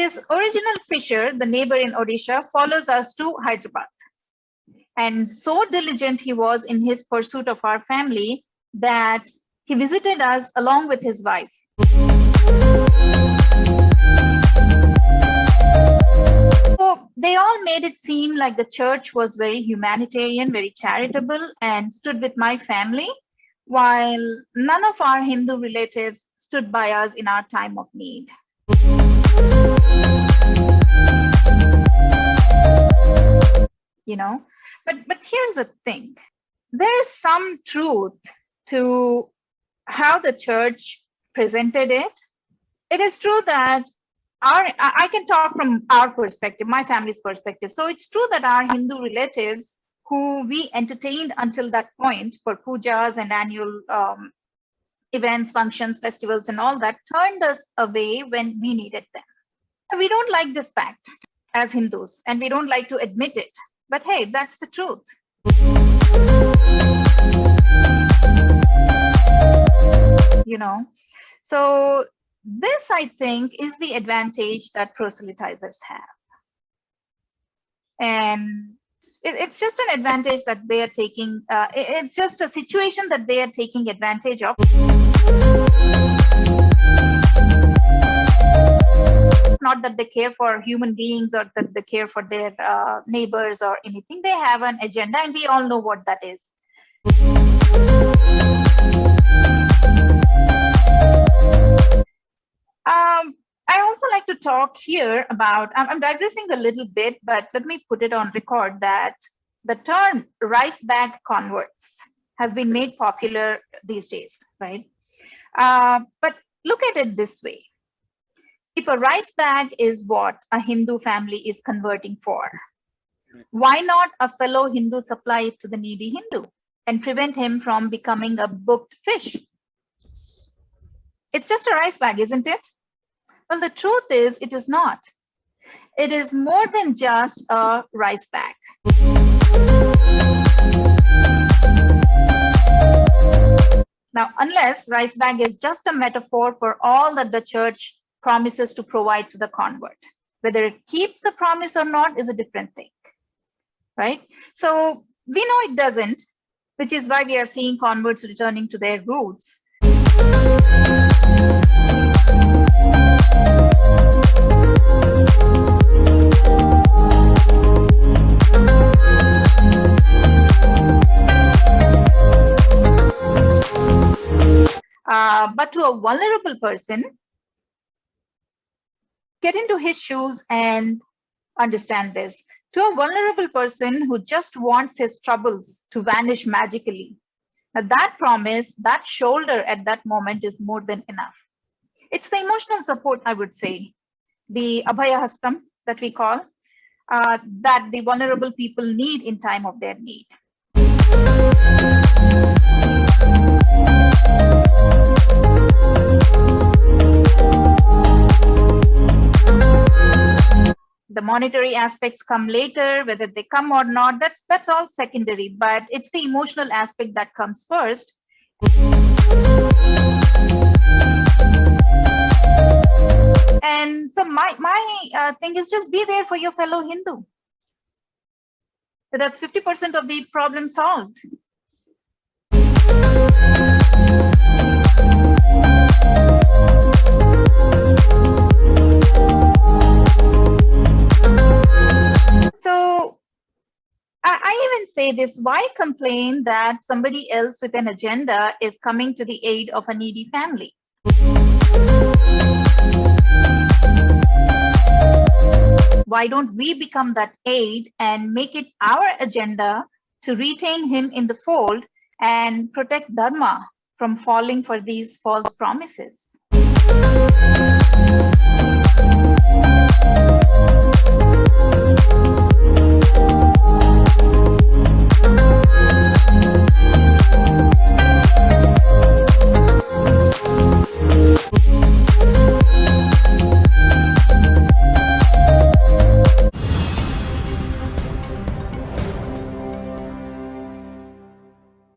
this original fisher, the neighbor in Odisha, follows us to Hyderabad. And so diligent he was in his pursuit of our family that he visited us along with his wife. So they all made it seem like the church was very humanitarian, very charitable, and stood with my family, while none of our Hindu relatives stood by us in our time of need. You know, but here's the thing. There is some truth to how the church presented it. It is true that I can talk from our perspective, my family's perspective. So it's true that our Hindu relatives who we entertained until that point for pujas and annual events, functions, festivals, and all that, turned us away when we needed them. We don't like this fact as Hindus, and we don't like to admit it. But hey, that's the truth. You know, so this, I think, is the advantage that proselytizers have. And it's just an advantage that they are taking. It's just a situation that they are taking advantage of. Not that they care for human beings or that they care for their neighbors or anything. They have an agenda, and we all know what that is. I also like to talk here about, I'm digressing a little bit, but let me put it on record that the term rice bag converts has been made popular these days, right? But look at it this way. If a rice bag is what a Hindu family is converting for, why not a fellow Hindu supply it to the needy Hindu and prevent him from becoming a booked fish? It's just a rice bag, isn't it? Well, the truth is, it is not. It is more than just a rice bag. Now, unless rice bag is just a metaphor for all that the church promises to provide to the convert. Whether it keeps the promise or not is a different thing, right? So we know it doesn't, which is why we are seeing converts returning to their roots. But to a vulnerable person, get into his shoes and understand this. To a vulnerable person who just wants his troubles to vanish magically, now that promise, that shoulder at that moment is more than enough. It's the emotional support, I would say, the Abhaya Hastam that we call, that the vulnerable people need in time of their need. The monetary aspects come later, whether they come or not, that's all secondary, but it's the emotional aspect that comes first. And so my thing is just be there for your fellow Hindu. So that's 50% of the problem solved. So I even say this, why complain that somebody else with an agenda is coming to the aid of a needy family? Why don't we become that aid and make it our agenda to retain him in the fold and protect Dharma from falling for these false promises?